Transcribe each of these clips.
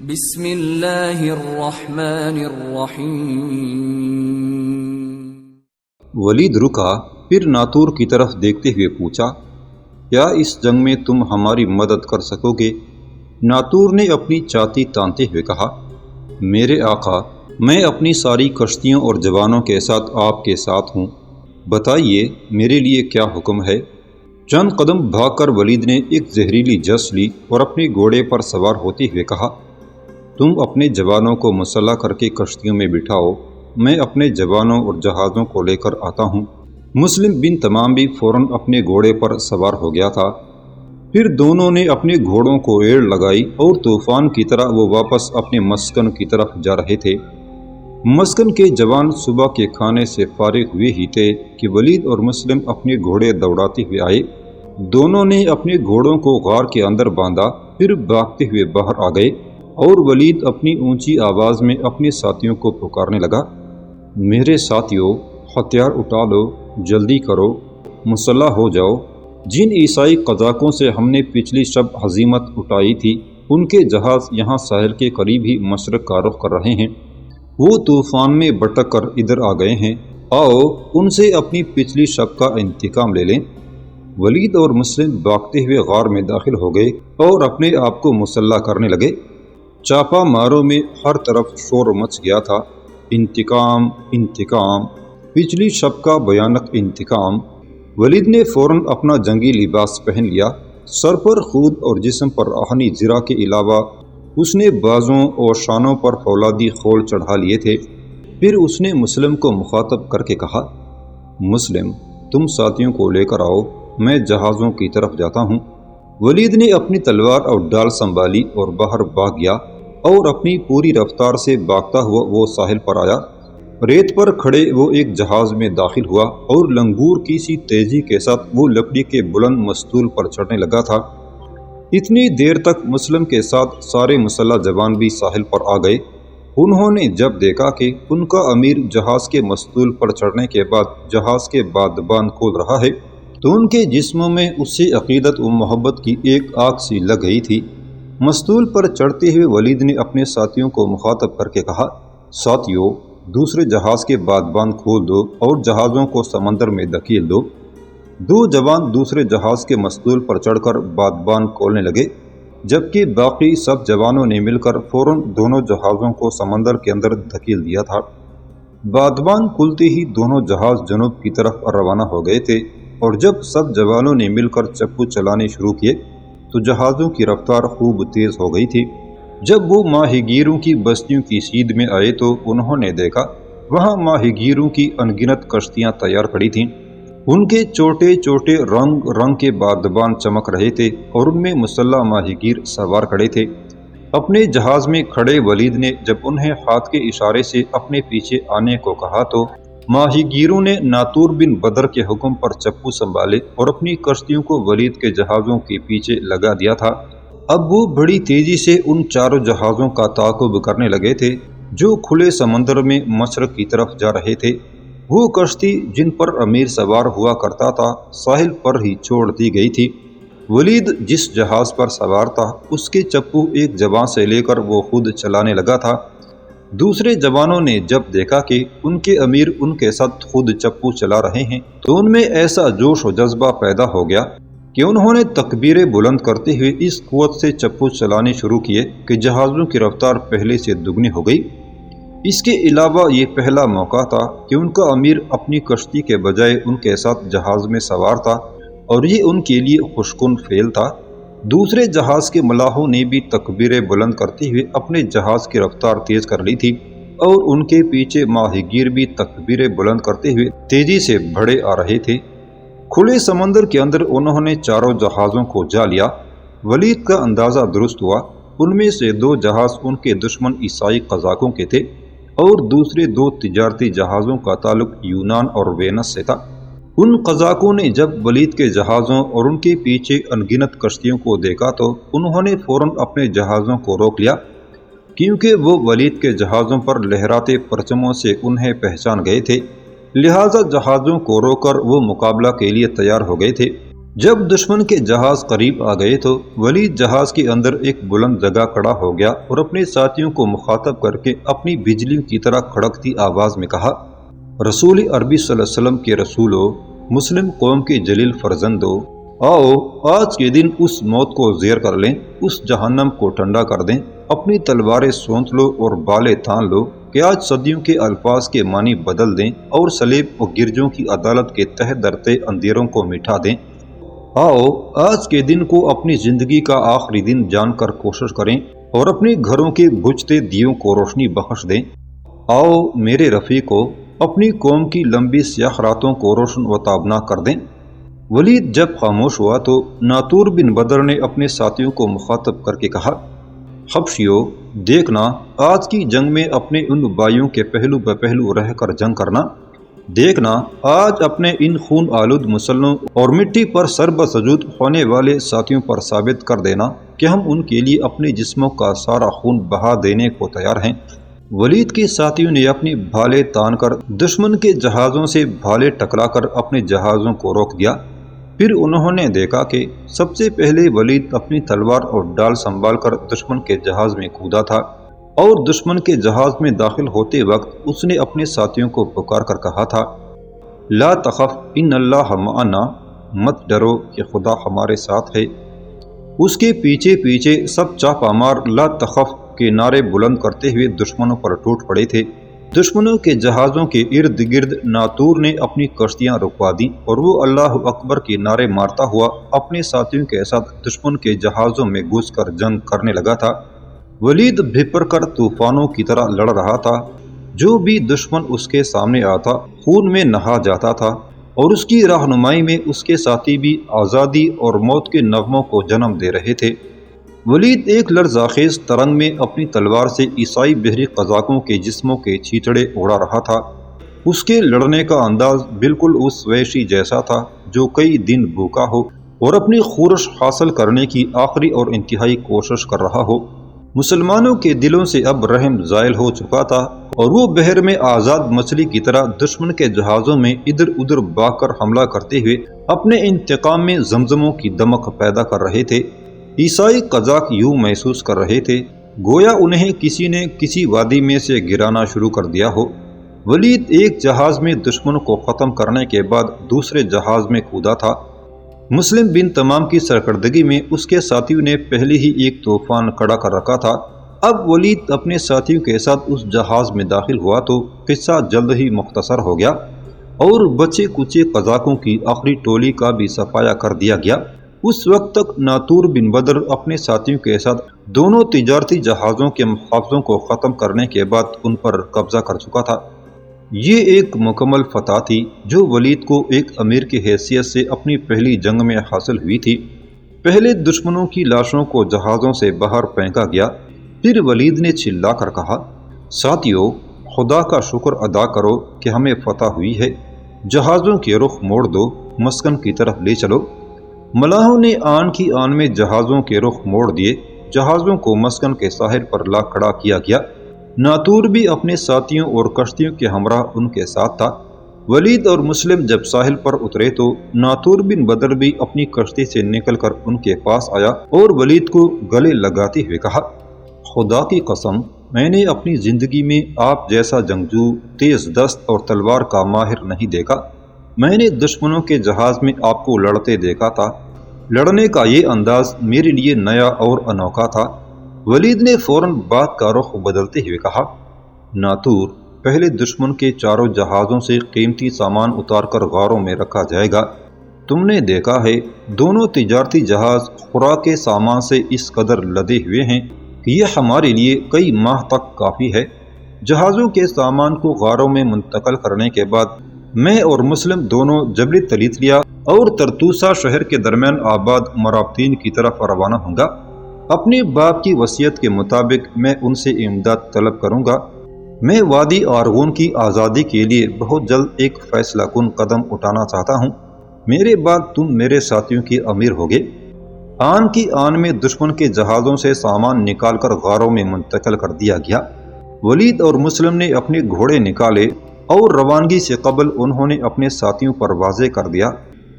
بسم اللہ الرحمن الرحیم۔ ولید رکا، پھر ناطور کی طرف دیکھتے ہوئے پوچھا، کیا اس جنگ میں تم ہماری مدد کر سکو گے؟ ناطور نے اپنی چھاتی تانتے ہوئے کہا، میرے آقا، میں اپنی ساری کشتیوں اور جوانوں کے ساتھ آپ کے ساتھ ہوں، بتائیے میرے لیے کیا حکم ہے؟ چند قدم بھاگ کر ولید نے ایک زہریلی جس لی اور اپنے گھوڑے پر سوار ہوتے ہوئے کہا، تم اپنے جوانوں کو مسلح کر کے کشتیوں میں بٹھاؤ، میں اپنے جوانوں اور جہازوں کو لے کر آتا ہوں۔ مسلم بن تمام بھی فوراً اپنے گھوڑے پر سوار ہو گیا تھا۔ پھر دونوں نے اپنے گھوڑوں کو ایڑ لگائی اور طوفان کی طرح وہ واپس اپنے مسکن کی طرف جا رہے تھے۔ مسکن کے جوان صبح کے کھانے سے فارغ ہوئے ہی تھے کہ ولید اور مسلم اپنے گھوڑے دوڑاتے ہوئے آئے۔ دونوں نے اپنے گھوڑوں کو غار کے اندر باندھا، پھر بھاگتے ہوئے باہر آ گئے اور ولید اپنی اونچی آواز میں اپنے ساتھیوں کو پکارنے لگا، میرے ساتھیوں، ہتھیار اٹھا لو، جلدی کرو، مسلح ہو جاؤ۔ جن عیسائی قزاقوں سے ہم نے پچھلی شب ہزیمت اٹھائی تھی، ان کے جہاز یہاں ساحل کے قریب ہی مشرق کا رخ کر رہے ہیں۔ وہ طوفان میں بھٹک کر ادھر آ گئے ہیں، آؤ ان سے اپنی پچھلی شب کا انتقام لے لیں۔ ولید اور مسلم بھاگتے ہوئے غار میں داخل ہو گئے اور اپنے آپ کو مسلح کرنے لگے۔ چاپا ماروں میں ہر طرف شور مچ گیا تھا، انتقام، انتقام، پچھلی شب کا بھیانک انتقام۔ ولید نے فوراً اپنا جنگی لباس پہن لیا، سر پر خود اور جسم پر آہنی زرہ کے علاوہ اس نے بازوں اور شانوں پر فولادی خول چڑھا لیے تھے۔ پھر اس نے مسلم کو مخاطب کر کے کہا، مسلم، تم ساتھیوں کو لے کر آؤ، میں جہازوں کی طرف جاتا ہوں۔ ولید نے اپنی تلوار اور ڈال سنبھالی اور باہر بھاگ گیا اور اپنی پوری رفتار سے بھاگتا ہوا وہ ساحل پر آیا۔ ریت پر کھڑے وہ ایک جہاز میں داخل ہوا اور لنگور کی سی تیزی کے ساتھ وہ لکڑی کے بلند مستول پر چڑھنے لگا تھا۔ اتنی دیر تک مسلم کے ساتھ سارے مسلح جوان بھی ساحل پر آ گئے۔ انہوں نے جب دیکھا کہ ان کا امیر جہاز کے مستول پر چڑھنے کے بعد جہاز کے بادبان کھول رہا ہے، تو ان کے جسموں میں اس سے عقیدت و محبت کی ایک آگ سی لگ گئی تھی۔ مستول پر چڑھتے ہوئے ولید نے اپنے ساتھیوں کو مخاطب کر کے کہا، ساتھیوں، دوسرے جہاز کے بادبان کھول دو اور جہازوں کو سمندر میں دھکیل دو۔ دو جوان دوسرے جہاز کے مستول پر چڑھ کر بادبان کھولنے لگے، جبکہ باقی سب جوانوں نے مل کر فوراً دونوں جہازوں کو سمندر کے اندر دھکیل دیا تھا۔ بادبان کھلتے ہی دونوں جہاز جنوب کی طرف روانہ ہو گئے تھے، اور جب سب جوانوں نے مل کر چپو چلانے شروع کیے تو جہازوں کی رفتار خوب تیز ہو گئی تھی۔ جب وہ ماہی گیروں کی بستیوں کی سیدھ میں آئے تو انہوں نے دیکھا وہاں ماہی گیروں کی انگنت کشتیاں تیار کھڑی تھیں۔ ان کے چھوٹے چھوٹے رنگ رنگ کے بادبان چمک رہے تھے اور ان میں مسلح ماہی گیر سوار کھڑے تھے۔ اپنے جہاز میں کھڑے ولید نے جب انہیں ہاتھ کے اشارے سے اپنے پیچھے آنے کو کہا تو ماہی گیروں نے ناطور بن بدر کے حکم پر چپو سنبھالے اور اپنی کشتیوں کو ولید کے جہازوں کے پیچھے لگا دیا تھا۔ اب وہ بڑی تیزی سے ان چاروں جہازوں کا تعاقب کرنے لگے تھے جو کھلے سمندر میں مشرق کی طرف جا رہے تھے۔ وہ کشتی جن پر امیر سوار ہوا کرتا تھا ساحل پر ہی چھوڑ دی گئی تھی۔ ولید جس جہاز پر سوار تھا اس کے چپو ایک جوان سے لے کر وہ خود چلانے لگا تھا۔ دوسرے جوانوں نے جب دیکھا کہ ان کے امیر ان کے ساتھ خود چپو چلا رہے ہیں تو ان میں ایسا جوش و جذبہ پیدا ہو گیا کہ انہوں نے تکبیریں بلند کرتے ہوئے اس قوت سے چپو چلانے شروع کیے کہ جہازوں کی رفتار پہلے سے دگنی ہو گئی۔ اس کے علاوہ یہ پہلا موقع تھا کہ ان کا امیر اپنی کشتی کے بجائے ان کے ساتھ جہاز میں سوار تھا، اور یہ ان کے لیے خوشکن فعل تھا۔ دوسرے جہاز کے ملاحوں نے بھی تکبیریں بلند کرتے ہوئے اپنے جہاز کی رفتار تیز کر لی تھی، اور ان کے پیچھے ماہی گیر بھی تکبیریں بلند کرتے ہوئے تیزی سے بڑھے آ رہے تھے۔ کھلے سمندر کے اندر انہوں نے چاروں جہازوں کو جا لیا۔ ولید کا اندازہ درست ہوا، ان میں سے دو جہاز ان کے دشمن عیسائی قزاقوں کے تھے اور دوسرے دو تجارتی جہازوں کا تعلق یونان اور وینس سے تھا۔ ان قزاقوں نے جب ولید کے جہازوں اور ان کے پیچھے انگنت کشتیوں کو دیکھا تو انہوں نے فوراً اپنے جہازوں کو روک لیا، کیونکہ وہ ولید کے جہازوں پر لہراتے پرچموں سے انہیں پہچان گئے تھے، لہٰذا جہازوں کو روک کر وہ مقابلہ کے لیے تیار ہو گئے تھے۔ جب دشمن کے جہاز قریب آ گئے تو ولید جہاز کے اندر ایک بلند جگہ کھڑا ہو گیا اور اپنے ساتھیوں کو مخاطب کر کے اپنی بجلی کی طرح کھڑکتی آواز میں کہا، رسول عربی صلی اللہ علیہ وسلم کے رسولو، مسلم قوم کے جلیل فرزندو، آؤ آج کے دن اس موت کو زیر کر لیں، اس جہنم کو ٹھنڈا کر دیں، اپنی تلواریں سونت لو اور بالیں تان لو کہ آج صدیوں کے الفاظ کے معنی بدل دیں اور صلیب و گرجوں کی عدالت کے تہ درتے اندھیروں کو مٹا دیں۔ آؤ آج کے دن کو اپنی زندگی کا آخری دن جان کر کوشش کریں اور اپنے گھروں کے بجھتے دیوں کو روشنی بخش دیں۔ آؤ میرے رفیقو، اپنی قوم کی لمبی سیاہ راتوں کو روشن و تابنہ کر دیں۔ ولید جب خاموش ہوا تو ناطور بن بدر نے اپنے ساتھیوں کو مخاطب کر کے کہا، حبشیو، دیکھنا آج کی جنگ میں اپنے ان بھائیوں کے پہلو بہ پہلو رہ کر جنگ کرنا، دیکھنا آج اپنے ان خون آلود مسلحوں اور مٹی پر سر بسجود ہونے والے ساتھیوں پر ثابت کر دینا کہ ہم ان کے لیے اپنے جسموں کا سارا خون بہا دینے کو تیار ہیں۔ ولید کے ساتھیوں نے اپنی بھالے تان کر دشمن کے جہازوں سے بھالے ٹکرا کر اپنے جہازوں کو روک دیا۔ پھر انہوں نے دیکھا کہ سب سے پہلے ولید اپنی تلوار اور ڈال سنبھال کر دشمن کے جہاز میں کودا تھا، اور دشمن کے جہاز میں داخل ہوتے وقت اس نے اپنے ساتھیوں کو پکار کر کہا تھا، لا تخف ان اللہ معنا، مت ڈرو کہ خدا ہمارے ساتھ ہے۔ اس کے پیچھے پیچھے سب چاپا مار لا تخف کے نعرے بلند کرتے ہوئے دشمنوں پر ٹوٹ پڑے تھے۔ دشمنوں کے جہازوں کے ارد گرد ناطور نے اپنی کشتیاں رکوا دیں اور وہ اللہ اکبر کے نعرے مارتا ہوا اپنے ساتھیوں کے ساتھ دشمن کے جہازوں میں گھس کر جنگ کرنے لگا تھا۔ ولید بھپر کر طوفانوں کی طرح لڑ رہا تھا، جو بھی دشمن اس کے سامنے آتا خون میں نہا جاتا تھا، اور اس کی رہنمائی میں اس کے ساتھی بھی آزادی اور موت کے نغموں کو جنم دے رہے تھے۔ ولید ایک لرزاخیز ترنگ میں اپنی تلوار سے عیسائی بحری قزاقوں کے جسموں کے چھیچڑے اڑا رہا تھا۔ اس کے لڑنے کا انداز بالکل اس وحشی جیسا تھا جو کئی دن بھوکا ہو اور اپنی خورش حاصل کرنے کی آخری اور انتہائی کوشش کر رہا ہو۔ مسلمانوں کے دلوں سے اب رحم زائل ہو چکا تھا، اور وہ بحر میں آزاد مچھلی کی طرح دشمن کے جہازوں میں ادھر ادھر بھاگ کر حملہ کرتے ہوئے اپنے انتقام میں زمزموں کی دمک پیدا کر رہے تھے۔ عیسائی قزاق یوں محسوس کر رہے تھے گویا انہیں کسی نے کسی وادی میں سے گرانا شروع کر دیا ہو۔ ولید ایک جہاز میں دشمن کو ختم کرنے کے بعد دوسرے جہاز میں کودا تھا۔ مسلم بن تمام کی سرکردگی میں اس کے ساتھیوں نے پہلے ہی ایک طوفان کھڑا کر رکھا تھا۔ اب ولید اپنے ساتھیوں کے ساتھ اس جہاز میں داخل ہوا تو قصہ جلد ہی مختصر ہو گیا، اور بچے کچے قزاقوں کی آخری ٹولی کا بھی صفایا کر دیا گیا۔ اس وقت تک ناطور بن بدر اپنے ساتھیوں کے ساتھ دونوں تجارتی جہازوں کے محافظوں کو ختم کرنے کے بعد ان پر قبضہ کر چکا تھا۔ یہ ایک مکمل فتح تھی جو ولید کو ایک امیر کی حیثیت سے اپنی پہلی جنگ میں حاصل ہوئی تھی۔ پہلے دشمنوں کی لاشوں کو جہازوں سے باہر پھینکا گیا، پھر ولید نے چلا کر کہا، ساتھیو، خدا کا شکر ادا کرو کہ ہمیں فتح ہوئی ہے، جہازوں کے رخ موڑ دو، مسکن کی طرف لے چلو۔ ملاحوں نے آن کی آن میں جہازوں کے رخ موڑ دیے، جہازوں کو مسکن کے ساحل پر لا کھڑا کیا گیا۔ ناطور بھی اپنے ساتھیوں اور کشتیوں کے ہمراہ ان کے ساتھ تھا۔ ولید اور مسلم جب ساحل پر اترے تو ناطور بن بدر بھی اپنی کشتی سے نکل کر ان کے پاس آیا اور ولید کو گلے لگاتے ہوئے کہا، خدا کی قسم، میں نے اپنی زندگی میں آپ جیسا جنگجو، تیز دست اور تلوار کا ماہر نہیں دیکھا۔ میں نے دشمنوں کے جہاز میں آپ کو لڑتے دیکھا تھا، لڑنے کا یہ انداز میرے لیے نیا اور انوکھا تھا۔ ولید نے فوراً بات کا رخ بدلتے ہوئے کہا، ناطور، پہلے دشمن کے چاروں جہازوں سے قیمتی سامان اتار کر غاروں میں رکھا جائے گا۔ تم نے دیکھا ہے دونوں تجارتی جہاز خوراک کے سامان سے اس قدر لدے ہوئے ہیں کہ یہ ہمارے لیے کئی ماہ تک کافی ہے۔ جہازوں کے سامان کو غاروں میں منتقل کرنے کے بعد میں اور مسلم دونوں جبل تلیتلیا اور ترتوسا شہر کے درمیان آباد مرابطین کی طرف روانہ ہوں گا۔ اپنے باپ کی وصیت کے مطابق میں ان سے امداد طلب کروں گا۔ میں وادی آرغون کی آزادی کے لیے بہت جلد ایک فیصلہ کن قدم اٹھانا چاہتا ہوں۔ میرے بعد تم میرے ساتھیوں کے امیر ہوگے۔ آن کی آن میں دشمن کے جہازوں سے سامان نکال کر غاروں میں منتقل کر دیا گیا۔ ولید اور مسلم نے اپنے گھوڑے نکالے اور روانگی سے قبل انہوں نے اپنے ساتھیوں پر واضح کر دیا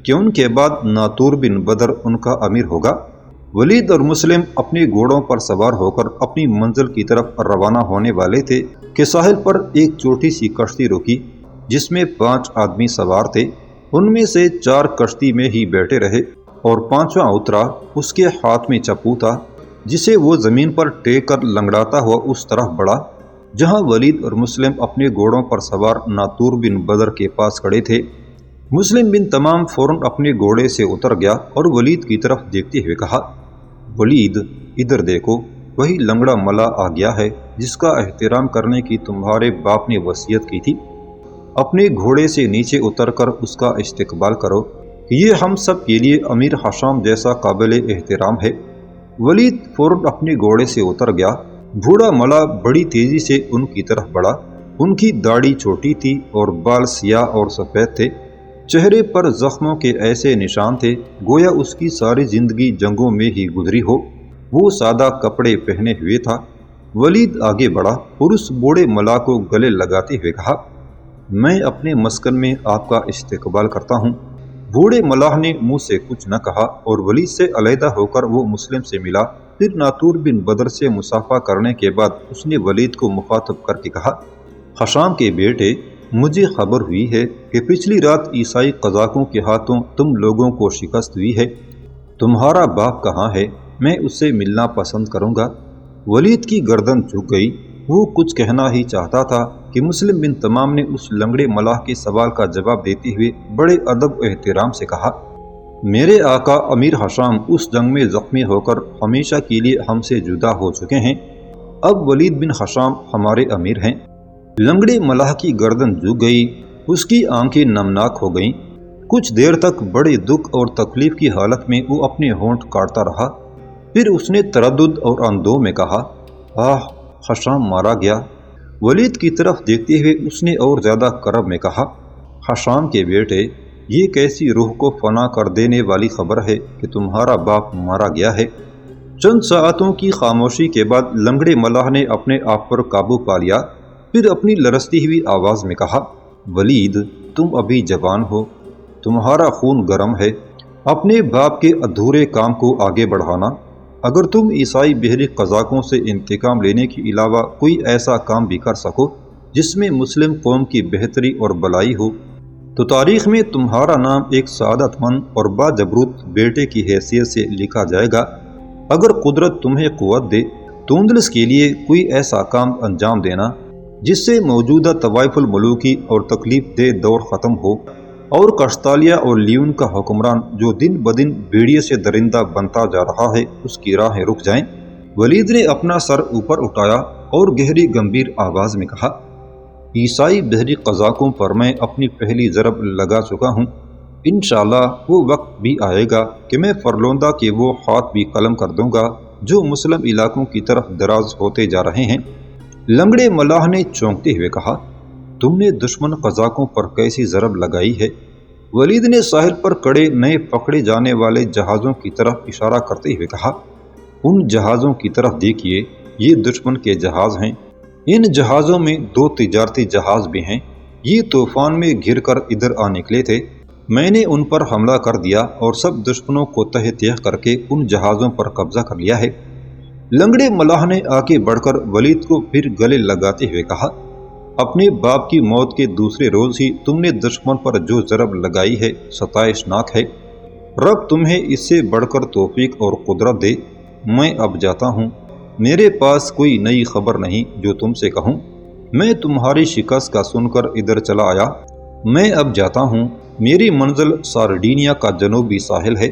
کہ ان کے بعد ناتور بن بدر ان کا امیر ہوگا۔ ولید اور مسلم اپنے گھوڑوں پر سوار ہو کر اپنی منزل کی طرف روانہ ہونے والے تھے کہ ساحل پر ایک چھوٹی سی کشتی رکی جس میں 5 آدمی سوار تھے۔ ان میں سے 4 کشتی میں ہی بیٹھے رہے اور 5واں اترا۔ اس کے ہاتھ میں چپو تھا جسے وہ زمین پر ٹیک کر لنگڑاتا ہوا اس طرف بڑھا جہاں ولید اور مسلم اپنے گھوڑوں پر سوار ناتور بن بدر کے پاس کھڑے تھے۔ مسلم بن تمام فوراً اپنے گھوڑے سے اتر گیا اور ولید کی طرف دیکھتے ہوئے کہا، ولید ادھر دیکھو، وہی لنگڑا ملا آ گیا ہے جس کا احترام کرنے کی تمہارے باپ نے وصیت کی تھی۔ اپنے گھوڑے سے نیچے اتر کر اس کا استقبال کرو کہ یہ ہم سب کے لیے امیر حشام جیسا قابل احترام ہے۔ ولید فوراً اپنے گھوڑے سے اتر گیا۔ بوڑھا ملا بڑی تیزی سے ان کی طرف بڑھا۔ ان کی داڑھی چھوٹی تھی اور بال سیاہ اور سفید تھے۔ چہرے پر زخموں کے ایسے نشان تھے گویا اس کی ساری زندگی جنگوں میں ہی گزری ہو۔ وہ سادہ کپڑے پہنے ہوئے تھا۔ ولید آگے بڑھا اور اس بوڑھے ملا کو گلے لگاتے ہوئے کہا، میں اپنے مسکن میں آپ کا استقبال کرتا ہوں۔ بوڑھے ملاح نے منہ سے کچھ نہ کہا اور ولید سے علیحدہ ہو کر وہ مسلم سے ملا۔ پھر ناتور بن بدر سے مصافحہ کرنے کے بعد اس نے ولید کو مخاطب کر کے کہا، حشام کے بیٹے، مجھے خبر ہوئی ہے کہ پچھلی رات عیسائی قزاقوں کے ہاتھوں تم لوگوں کو شکست ہوئی ہے۔ تمہارا باپ کہاں ہے؟ میں اس سے ملنا پسند کروں گا۔ ولید کی گردن جھک گئی۔ وہ کچھ کہنا ہی چاہتا تھا کہ مسلم بن تمام نے اس لنگڑے ملاح کے سوال کا جواب دیتے ہوئے بڑے ادب و احترام سے کہا، میرے آقا امیر حشام اس جنگ میں زخمی ہو کر ہمیشہ کے لیے ہم سے جدا ہو چکے ہیں۔ اب ولید بن حشام ہمارے امیر ہیں۔ لنگڑے ملاح کی گردن جھک گئی۔ اس کی آنکھیں نمناک ہو گئیں۔ کچھ دیر تک بڑے دکھ اور تکلیف کی حالت میں وہ اپنے ہونٹ کاٹتا رہا۔ پھر اس نے تردد اور اندوہ میں کہا، آہ، حشام مارا گیا۔ ولید کی طرف دیکھتے ہوئے اس نے اور زیادہ کرب میں کہا، حشام کے بیٹے، یہ کیسی روح کو فنا کر دینے والی خبر ہے کہ تمہارا باپ مارا گیا ہے۔ چند ساعتوں کی خاموشی کے بعد لنگڑے ملاح نے اپنے آپ پر قابو پا لیا۔ پھر اپنی لرزتی ہوئی آواز میں کہا، ولید، تم ابھی جوان ہو، تمہارا خون گرم ہے، اپنے باپ کے ادھورے کام کو آگے بڑھانا۔ اگر تم عیسائی بحری قزاقوں سے انتقام لینے کے علاوہ کوئی ایسا کام بھی کر سکو جس میں مسلم قوم کی بہتری اور بلائی ہو تو تاریخ میں تمہارا نام ایک سعادت مند اور باجبروت بیٹے کی حیثیت سے لکھا جائے گا۔ اگر قدرت تمہیں قوت دے تو اندلس کے لیے کوئی ایسا کام انجام دینا جس سے موجودہ طوائف الملوکی اور تکلیف دہ دور ختم ہو اور کشتالیہ اور لیون کا حکمران جو دن بدن بھیڑیے سے درندہ بنتا جا رہا ہے اس کی راہیں رک جائیں۔ ولید نے اپنا سر اوپر اٹھایا اور گہری گمبھیر آواز میں کہا، عیسائی بحری قزاقوں پر میں اپنی پہلی ضرب لگا چکا ہوں۔ انشاءاللہ وہ وقت بھی آئے گا کہ میں فرلوندہ کے وہ ہاتھ بھی قلم کر دوں گا جو مسلم علاقوں کی طرف دراز ہوتے جا رہے ہیں۔ لنگڑے ملاح نے چونکتے ہوئے کہا، تم نے دشمن قزاقوں پر کیسی ضرب لگائی ہے؟ ولید نے ساحل پر کڑے نئے پکڑے جانے والے جہازوں کی طرف اشارہ کرتے ہوئے کہا، ان جہازوں کی طرف دیکھیے، یہ دشمن کے جہاز ہیں۔ ان جہازوں میں 2 تجارتی جہاز بھی ہیں۔ یہ طوفان میں گر کر ادھر آ نکلے تھے۔ میں نے ان پر حملہ کر دیا اور سب دشمنوں کو تہہ تیغ کر کے ان جہازوں پر قبضہ کر لیا ہے۔ لنگڑے ملاح نے آگے بڑھ کر ولید کو پھر گلے لگاتے ہوئے کہا، اپنے باپ کی موت کے دوسرے روز ہی تم نے دشمن پر جو ضرب لگائی ہے ستائش ناک ہے۔ رب تمہیں اس سے بڑھ کر توفیق اور قدرت دے۔ میں اب جاتا ہوں۔ میرے پاس کوئی نئی خبر نہیں جو تم سے کہوں۔ میں تمہاری شکست کا سن کر ادھر چلا آیا۔ میں اب جاتا ہوں۔ میری منزل سارڈینیا کا جنوبی ساحل ہے۔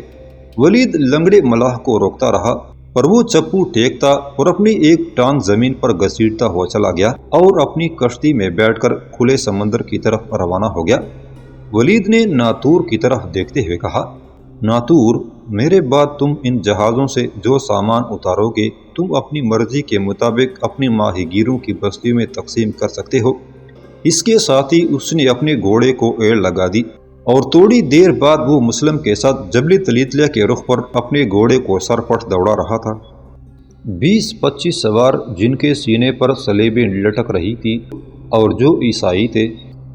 ولید لنگڑے ملاح کو روکتا رہا پر وہ چپو ٹیکتا اور اپنی ایک ٹانگ زمین پر گھسیٹتا ہوا چلا گیا اور اپنی کشتی میں بیٹھ کر کھلے سمندر کی طرف روانہ ہو گیا۔ ولید نے ناتور کی طرف دیکھتے ہوئے کہا، ناتور، میرے بعد تم ان جہازوں سے جو سامان اتارو گے تم اپنی مرضی کے مطابق اپنی ماہی گیروں کی بستیوں میں تقسیم کر سکتے ہو۔ اس کے ساتھ ہی اس نے اپنے گھوڑے کو ایڑ لگا دی اور تھوڑی دیر بعد وہ مسلم کے ساتھ جبل تلیتلیہ کے رخ پر اپنے گھوڑے کو سرپٹ دوڑا رہا تھا۔ 20-25 سوار جن کے سینے پر صلیبیں لٹک رہی تھی اور جو عیسائی تھے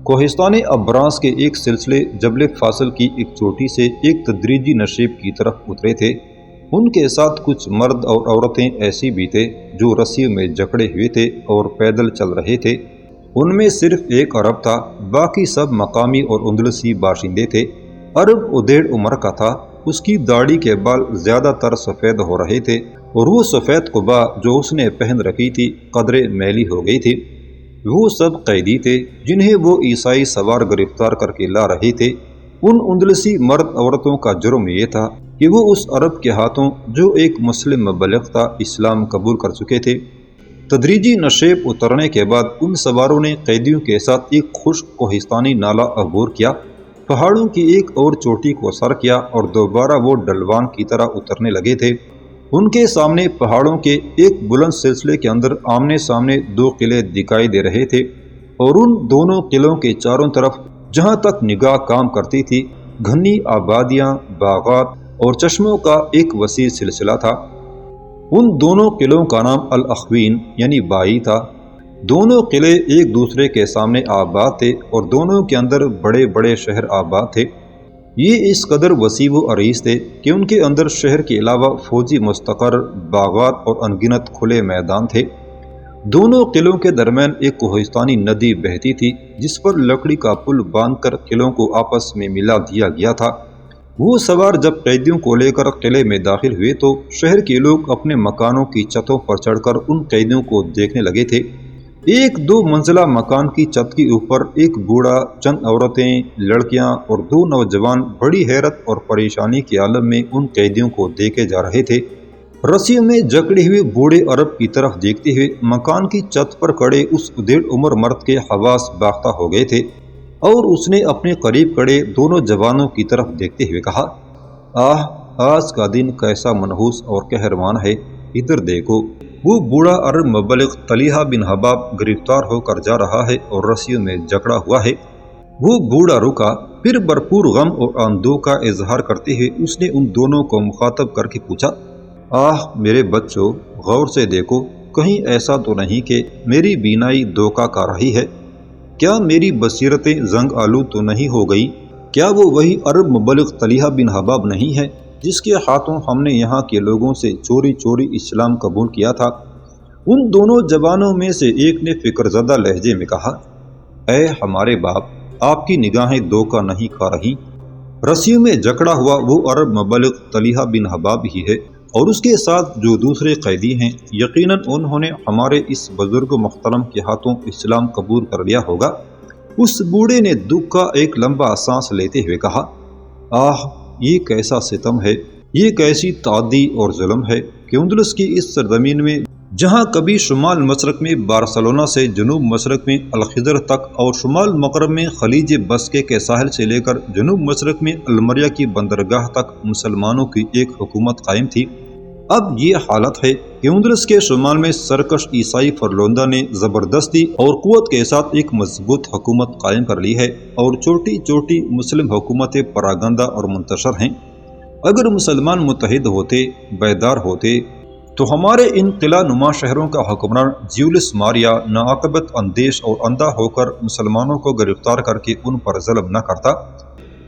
کوہستان ابراز کے ایک سلسلے جبل فاصل کی ایک چوٹی سے ایک تدریجی نشیب کی طرف اترے تھے۔ ان کے ساتھ کچھ مرد اور عورتیں ایسی بھی تھے جو رسیوں میں جکڑے ہوئے تھے اور پیدل چل رہے تھے۔ ان میں صرف ایک عرب تھا، باقی سب مقامی اور اندلسی باشندے تھے۔ عرب ادیڑ عمر کا تھا، اس کی داڑھی کے بال زیادہ تر سفید ہو رہے تھے اور وہ سفید قبا جو اس نے پہن رکھی تھی قدرے میلی ہو گئی تھی۔ وہ سب قیدی تھے جنہیں وہ عیسائی سوار گرفتار کر کے لا رہے تھے۔ ان اندلسی مرد عورتوں کا جرم یہ تھا کہ وہ اس عرب کے ہاتھوں جو ایک مسلم مبلغ تھا اسلام قبول کر چکے تھے۔ تدریجی نشیب اترنے کے بعد ان سواروں نے قیدیوں کے ساتھ ایک خشک کوہستانی نالہ عبور کیا، پہاڑوں کی ایک اور چوٹی کو سر کیا اور دوبارہ وہ ڈلوان کی طرح اترنے لگے تھے۔ ان کے سامنے پہاڑوں کے ایک بلند سلسلے کے اندر آمنے سامنے دو قلعے دکھائی دے رہے تھے، اور ان دونوں قلعوں کے چاروں طرف جہاں تک نگاہ کام کرتی تھی گھنی آبادیاں، باغات اور چشموں کا ایک وسیع سلسلہ تھا۔ ان دونوں قلعوں کا نام الاخوین یعنی بائی تھا۔ دونوں قلعے ایک دوسرے کے سامنے آباد تھے اور دونوں کے اندر بڑے بڑے شہر آباد تھے۔ یہ اس قدر وسیع و عریض تھے کہ ان کے اندر شہر کے علاوہ فوجی مستقر، باغات اور انگنت کھلے میدان تھے۔ دونوں قلعوں کے درمیان ایک کوہستانی ندی بہتی تھی جس پر لکڑی کا پل باندھ کر قلعوں کو آپس میں ملا دیا گیا تھا۔ وہ سوار جب قیدیوں کو لے کر قلعے میں داخل ہوئے تو شہر کے لوگ اپنے مکانوں کی چھتوں پر چڑھ کر ان قیدیوں کو دیکھنے لگے تھے۔ ایک دو منزلہ مکان کی چھت کے اوپر ایک بوڑھا، چند عورتیں، لڑکیاں اور دو نوجوان بڑی حیرت اور پریشانی کے عالم میں ان قیدیوں کو دیکھے جا رہے تھے۔ رسیوں میں جکڑے ہوئے بوڑھے عرب کی طرف دیکھتے ہوئے مکان کی چھت پر کھڑے اس ادیڑ عمر مرد کے حواس باختہ ہو گئے تھے، اور اس نے اپنے قریب کھڑے دونوں جوانوں کی طرف دیکھتے ہوئے کہا، آج کا دن کیسا منحوس اور قہرمان ہے، ادھر دیکھو۔ وہ بوڑھا عرب مبلغ طلحہ بن حباب گرفتار ہو کر جا رہا ہے اور رسیوں میں جکڑا ہوا ہے۔ وہ بوڑھا رکا، پھر بھرپور غم اور اندوہ کا اظہار کرتے ہوئے اس نے ان دونوں کو مخاطب کر کے پوچھا، میرے بچوں، غور سے دیکھو، کہیں ایسا تو نہیں کہ میری بینائی دھوکہ کھا رہی ہے؟ کیا میری بصیرتیں زنگ آلود تو نہیں ہو گئی؟ کیا وہ وہی عرب مبلغ طلحہ بن حباب نہیں ہے جس کے ہاتھوں ہم نے یہاں کے لوگوں سے چوری چوری اسلام قبول کیا تھا؟ ان دونوں جوانوں میں سے ایک نے فکر زدہ لہجے میں کہا، اے ہمارے باپ، آپ کی نگاہیں دھوکہ نہیں کھا رہی۔ رسیوں میں جکڑا ہوا وہ عرب مبلغ طلحہ بن حباب ہی ہے، اور اس کے ساتھ جو دوسرے قیدی ہیں یقیناً انہوں نے ہمارے اس بزرگ محترم کے ہاتھوں اسلام قبول کر لیا ہوگا۔ اس بوڑھے نے دکھ کا ایک لمبا سانس لیتے ہوئے کہا، یہ کیسا ستم ہے، یہ کیسی تعدی اور ظلم ہے کہ اندلس کی اس سرزمین میں جہاں کبھی شمال مشرق میں بارسلونا سے جنوب مشرق میں الخضر تک اور شمال مغرب میں خلیج بسکے کے ساحل سے لے کر جنوب مشرق میں المریا کی بندرگاہ تک مسلمانوں کی ایک حکومت قائم تھی، اب یہ حالت ہے کہ اندلس کے شمال میں سرکش عیسائی فرلوندہ نے زبردستی اور قوت کے ساتھ ایک مضبوط حکومت قائم کر لی ہے، اور چھوٹی چھوٹی مسلم حکومتیں پراگندہ اور منتشر ہیں۔ اگر مسلمان متحد ہوتے، بیدار ہوتے، تو ہمارے ان قلعہ نما شہروں کا حکمران جیولس ماریا ناعاقبت اندیش اور اندھا ہو کر مسلمانوں کو گرفتار کر کے ان پر ظلم نہ کرتا۔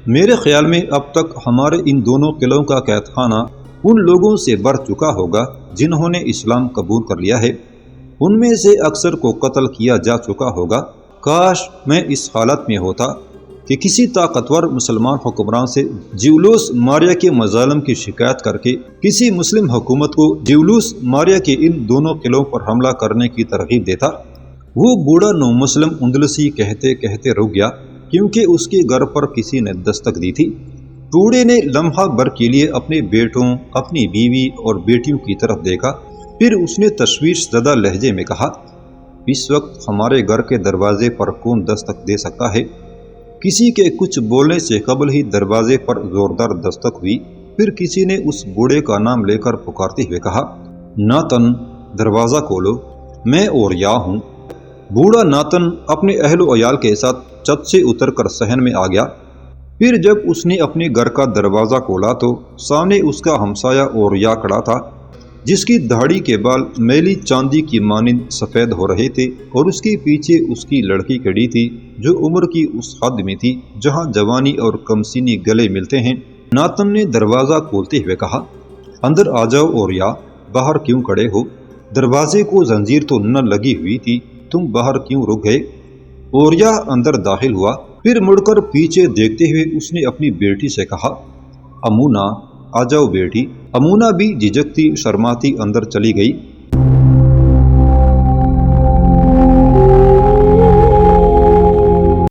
میرے خیال میں اب تک ہمارے ان دونوں قلعوں کا قید خانہ ان لوگوں سے بھر چکا ہوگا جنہوں نے اسلام قبول کر لیا ہے۔ ان میں سے اکثر کو قتل کیا جا چکا ہوگا۔ کاش میں اس حالت میں ہوتا کہ کسی طاقتور مسلمان حکمران سے جیولوس ماریا کے مظالم کی شکایت کر کے کسی مسلم حکومت کو جیولوس ماریا کے ان دونوں قلعوں پر حملہ کرنے کی ترغیب دیتا۔ وہ بوڑھا نو مسلم اندلسی کہتے کہتے رک گیا کیونکہ اس کے گھر پر کسی نے دستک دی تھی۔ بوڑھے نے لمحہ بھر کے لیے اپنے بیٹوں، اپنی بیوی اور بیٹیوں کی طرف دیکھا، پھر اس نے تشویش زدہ لہجے میں کہا، اس وقت ہمارے گھر کے دروازے پر کون دستک دے سکتا ہے؟ کسی کے کچھ بولنے سے قبل ہی دروازے پر زوردار دستک ہوئی، پھر کسی نے اس بوڑھے کا نام لے کر پکارتے ہوئے کہا، ناتن، دروازہ کھولو، میں اوریا ہوں۔ بوڑھا ناتن اپنے اہل و عیال کے ساتھ چھت سے اتر کر صحن میں آ گیا۔ پھر جب اس نے اپنے گھر کا دروازہ کھولا تو سامنے اس کا ہمسایہ اوریا کھڑا تھا۔ جس کی داڑھی کے بال میلی چاندی کی مانند سفید ہو رہے تھے، اور اس کے پیچھے اس کی لڑکی کھڑی تھی جو عمر کی اس حد میں تھی جہاں جوانی اور کمسینی گلے ملتے ہیں۔ ناتن نے دروازہ کھولتے ہوئے کہا، اندر آ جاؤ اوریا، باہر کیوں کھڑے ہو؟ دروازے کو زنجیر تو نہ لگی ہوئی تھی، تم باہر کیوں رک گئے؟ اوریا اندر داخل ہوا، پھر مڑ کر پیچھے دیکھتے ہوئے اس نے اپنی بیٹی سے کہا، امونا آ جاؤ بیٹی۔ امونا بھی جھجکتی شرماتی اندر چلی گئی۔